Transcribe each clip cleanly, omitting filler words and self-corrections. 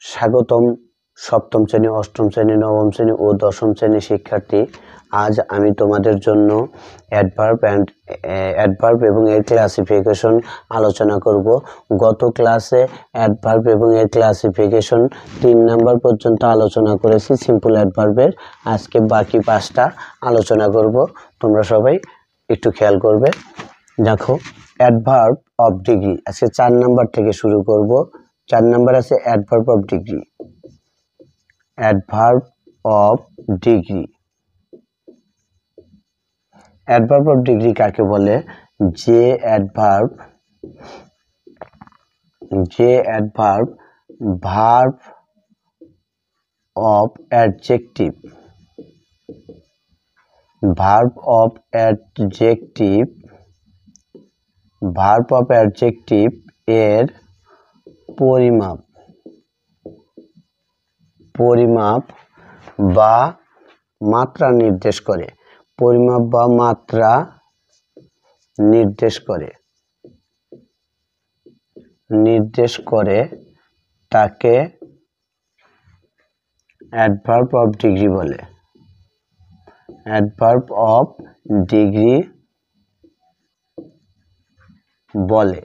স্বাগতম সপ্তম শ্রেণী, অষ্টম শ্রেণী, নবম শ্রেণী ও দশম শ্রেণীর শিক্ষার্থী। আজ আমি তোমাদের জন্য অ্যাডভার্ব এবং এর ক্লাসিফিকেশন আলোচনা করব। গত ক্লাসে অ্যাডভার্ব এবং এর ক্লাসিফিকেশন 3 নাম্বার পর্যন্ত আলোচনা করেছি সিম্পল অ্যাডভার্বের। আজকে বাকি 5টা আলোচনা করব, তোমরা সবাই একটু খেয়াল করবে। দেখো, অ্যাডভার্ব অফ ডিগ্রি আজকে 4 নাম্বার থেকে শুরু করব। 4 নাম্বার আছে adverb of degree. Adverb of degree, adverb of degree কাকে বলে? যে adverb verb of adjective, verb of adjective এর পরিমাপ বা মাত্রা নির্দেশ করে। পরিমাপ বা মাত্রা নির্দেশ করে তাকে অ্যাডভার্ব অফ ডিগ্রি বলে। অ্যাডভার্ব অফ ডিগ্রি বলে,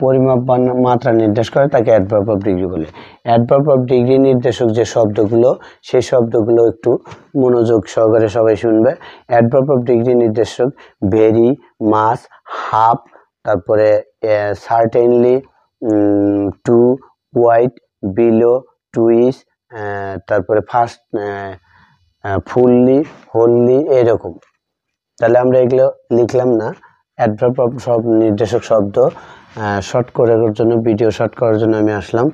পরিমাপ বা মাত্রা নির্দেশ করে তাকে অ্যাডভার্ব অফ ডিগ্রি বলে। অ্যাডভার্ব অফ ডিগ্রি নির্দেশক যে শব্দগুলো, সেই শব্দগুলো একটু মনোযোগ সহকারে সবাই শুনবে। অ্যাডভার্ব অফ ডিগ্রি নির্দেশক ভেরি, মাস, হাফ, তারপরে সার্টেনলি, টু, কোয়াইট, বিলো, টুইস, তারপরে ফার্স্ট, ফুললি, হোললি, এরকম। তাহলে আমরা এগুলো লিখলাম না। অ্যাডভার্ব অফ সব নির্দেশক শব্দ শর্ট করার জন্য, ভিডিও শর্ট করার জন্য আমি আসলাম।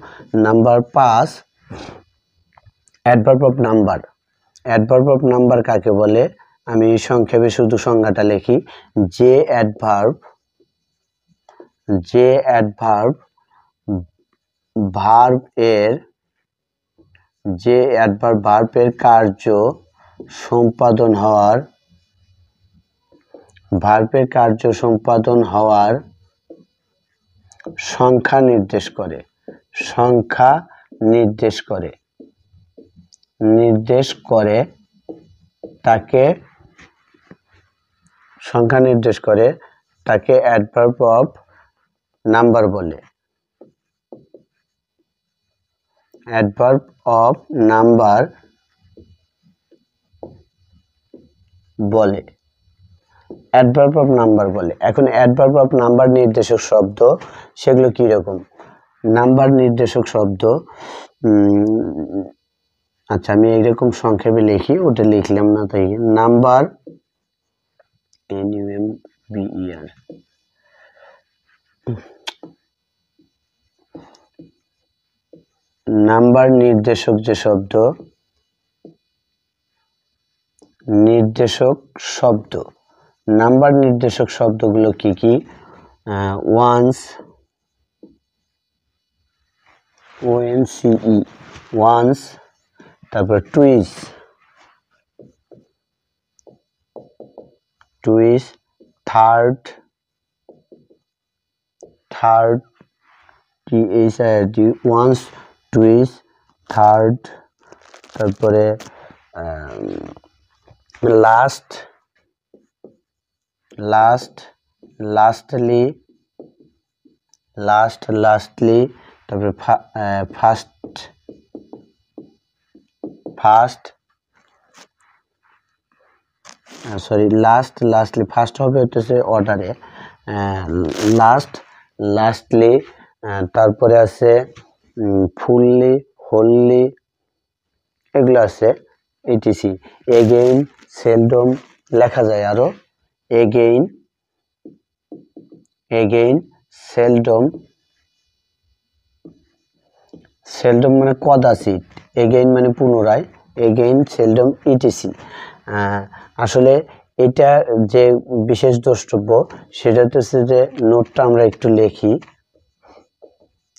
Number 5, adverb of number. Adverb of number কাকে বলে? আমি সংক্ষেপে শুধু সংজ্ঞাটা লিখি। যে অ্যাডভার্ব ভার্বের কার্য সম্পাদন হওয়ার সংখ্যা নির্দেশ করে তাকে অ্যাডভার্ব অফ নাম্বার বলে। অ্যাডভার্ব অফ নাম্বার বলে। এখন অ্যাডভার্ব অফ নাম্বার নির্দেশক শব্দ, সেগুলো কি রকম? নাম্বার নির্দেশক শব্দ, আচ্ছা আমি এইরকম সংক্ষেপে লিখি, ওটা লিখলাম না তাই। নাম্বার, NUMBER, নাম্বার নির্দেশক যে শব্দ, নাম্বার নির্দেশক শব্দগুলো কি কি? ওয়ান্স, ONCE, ওয়ান্স, তারপর টুইস, থার্ড, THIRD, ওয়ান্স, টুইস, থার্ড, তারপরে লাস্টলি, তারপরে ফার্স্ট হবে হচ্ছে অর্ডারে, লাস্টলি, তারপরে আছে ফুললি, হোললি, এগুলো আছে ETC। এগেইন, সেলডম লেখা যায় আরো। এগেইন, সেলডম মানে কদাচিৎ, এগেইন মানে পুনরায়, এগেইন, সেলডম, ETC। আসলে এটা যে বিশেষ দ্রষ্টব্য, সেটা হচ্ছে যে নোটটা আমরা একটু লিখি।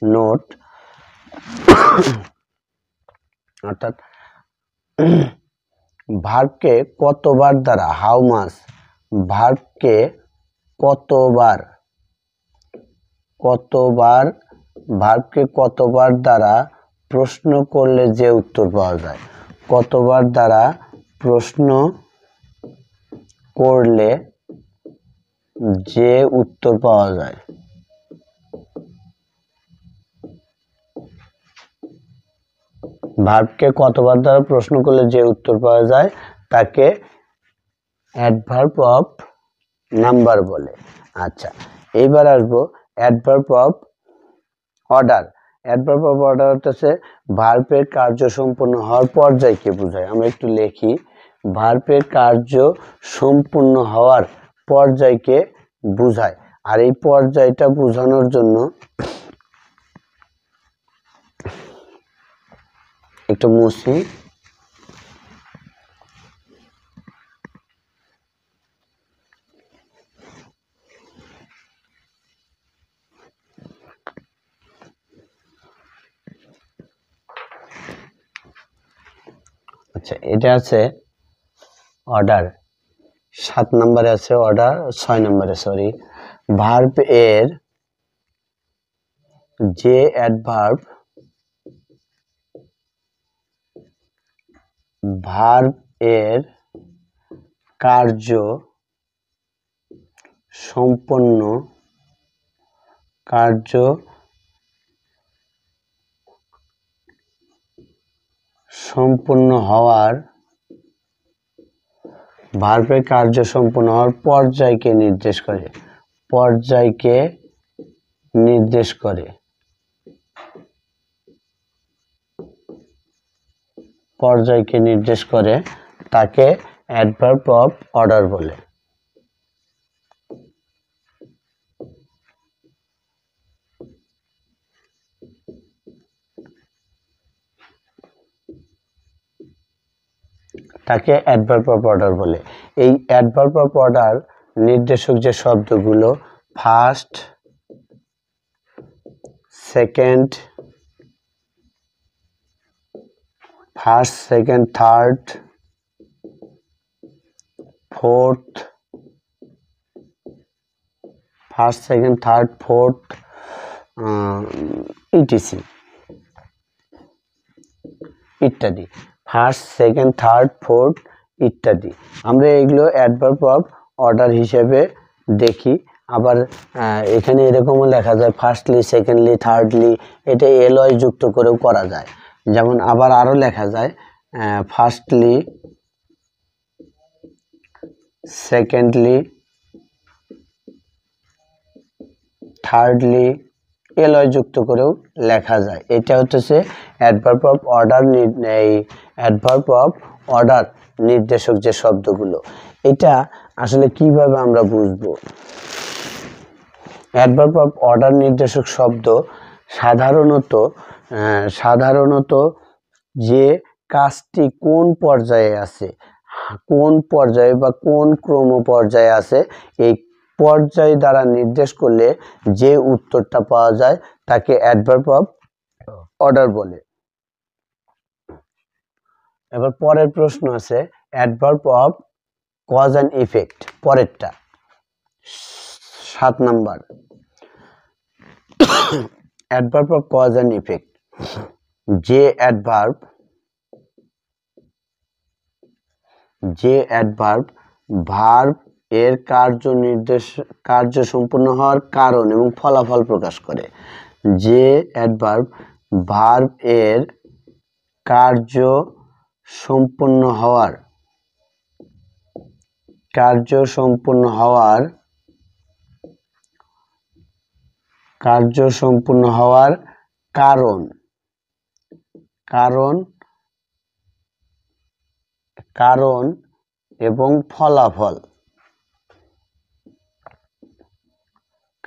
নোট, অর্থাৎ ভার্বকে কতবার দ্বারা, হাউ মাচ, ভার্বকে কতবার দ্বারা প্রশ্ন করলে যে উত্তর পাওয়া যায়, কতবার দ্বারা প্রশ্ন করলে যে উত্তর পাওয়া যায়। ভার্বকে কতবার দ্বারা প্রশ্ন করলে যে উত্তর পাওয়া যায় তাকে অ্যাডভার্ব অফ নাম্বার বলে। আচ্ছা, এইবার আসবো adverb of order. Adverb of order হচ্ছে ভার্বের কার্য সম্পূর্ণ হওয়ার পর্যায়কে বোঝায়। আমরা একটু লিখি, ভার্বের কার্য সম্পূর্ণ হওয়ার পর্যায়কে বোঝায়। আর এই পর্যায়টা বোঝানোর জন্য একটু মুছি। আচ্ছা, এটা আছে অর্ডার, 7 নম্বরে আছে অর্ডার, 6 নম্বরে সরি। ভার্ব এর যে অ্যাডভার্ব, ভার্ব এর কার্য সম্পন্ন হওয়ার, ভার্বের কার্য সম্পন্ন হওয়ার পর্যায়কে নির্দেশ করে, পর্যায়কে নির্দেশ করে, পর্যায়কে নির্দেশ করে তাকে অ্যাডভার্ব অফ অর্ডার বলে। তাকে অ্যাডভার্ব অফ অর্ডার বলে। এই অ্যাডভার্ব অফ অর্ডার নির্দেশক যে শব্দগুলো first, second, third, fourth, etc ইত্যাদি, ফার্স্ট, সেকেন্ড, থার্ড, ফোর্থ ইত্যাদি। আমরা এগুলো অ্যাডভার্ব অফ অর্ডার হিসেবে দেখি। আবার এখানে এরকমও লেখা যায় ফার্স্টলি, সেকেন্ডলি, থার্ডলি, এটা এলয় যুক্ত করেও করা যায়। যেমন আবার আরও লেখা যায় ফার্স্টলি, সেকেন্ডলি, থার্ডলি, এলয় যুক্ত করেও লেখা যায়। এটা হচ্ছে অ্যাডভার্ব অফ অর্ডার, এই অ্যাডভার্ব অফ অর্ডার নির্দেশক যে শব্দগুলো, এটা আসলে কিভাবে আমরা বুঝবো? অ্যাডভার্ব অফ অর্ডার নির্দেশক শব্দ সাধারণত যে কাজটি কোন পর্যায়ে আছে, কোন পর্যায়ে বা কোন ক্রম পর্যায়ে আছে, এই পর্যায় দ্বারা নির্দেশ করলে যে উত্তরটা পাওয়া যায় তাকে অ্যাডভার্ব অফ অর্ডার বলে। এবার পরের প্রশ্ন আছে adverb of cause and effect, পরেরটা 7 number. Adverb of cause and effect, যে অ্যাডভার্ব ভার্ব এর কার্য সম্পূর্ণ হওয়ার কারণ এবং ফলাফল প্রকাশ করে। যে অ্যাডভার্ব ভার্ব এর কার্য সম্পূর্ণ হওয়ার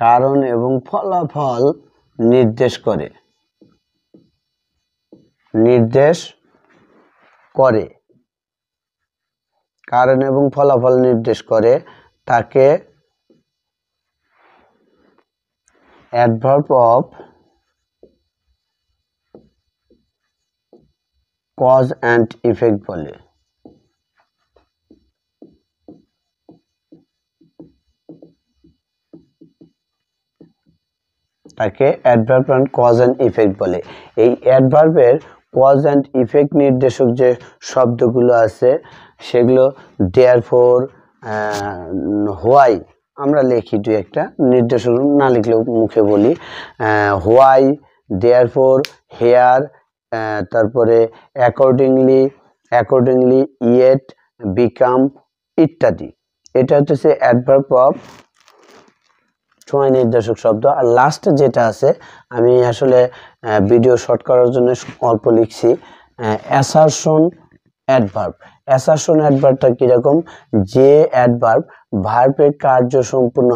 কারণ এবং ফলাফল, নির্দেশ করে, কারণ এবং ফলাফল নির্দেশ করে তাকে adverb of cause and effect বলে। তাকে adverb and cause and effect বলে। এই অ্যাডভার্বের কজ অ্যান্ড ইফেক্ট নির্দেশক যে শব্দগুলো আছে সেগুলো দেয়ারফর, হোয়াই, আমরা লিখি দুই একটা, নির্দেশক না লিখলেও মুখে বলি, হোয়াই, দেয়ারফর, হেয়ার, তারপরে অ্যাকর্ডিংলি, ইয়েট, বিকাম ইত্যাদি। এটা হচ্ছে অ্যাডভার্ব অফ সময় নির্দেশক শব্দ। আর লাস্ট যেটা আছে, আমি আসলে ভিডিও শর্ট করার জন্য অল্প লিখছি, অ্যাসারশন অ্যাডভার্ব। অ্যাসারশন অ্যাডভার্বটা কীরকম, যে অ্যাডভার্ব ভার্বের কার্য সম্পূর্ণ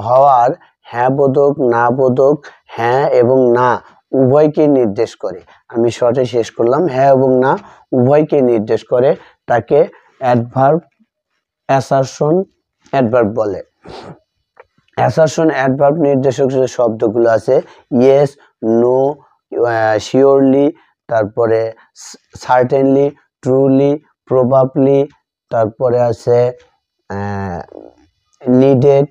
হওয়ার হ্যাঁ বোধক, না বোধক, হ্যাঁ এবং না উভয়কে নির্দেশ করে। আমি শর্টে শেষ করলাম, হ্যাঁ এবং না উভয়কে নির্দেশ করে, তাকে অ্যাসারশন অ্যাডভার্ব বলে। অ্যাসারশন অ্যাডভার্ব নির্দেশক যে শব্দগুলো আছে, ইয়েস, নো, শিওরলি, তারপরে সার্টেনলি, ট্রুলি, প্রবাবলি, তারপরে আছে নিডেড,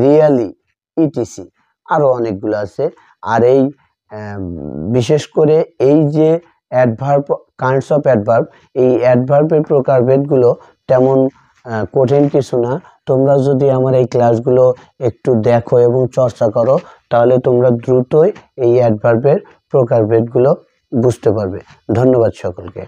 রিয়ালি, ইটিসি, আরও অনেকগুলো আছে। আর এই বিশেষ করে এই যে অ্যাডভার্ব, কাইন্ডস অফ অ্যাডভার্ব, এই অ্যাডভার্বের প্রকারভেদগুলো তেমন কঠিন কিছু না। তোমরা যদি আমার এই ক্লাসগুলো একটু দেখো এবং চর্চা করো, তাহলে তোমরা দ্রুতই এই অ্যাডভার্বের প্রকারভেদগুলো বুঝতে পারবে। ধন্যবাদ সকলকে।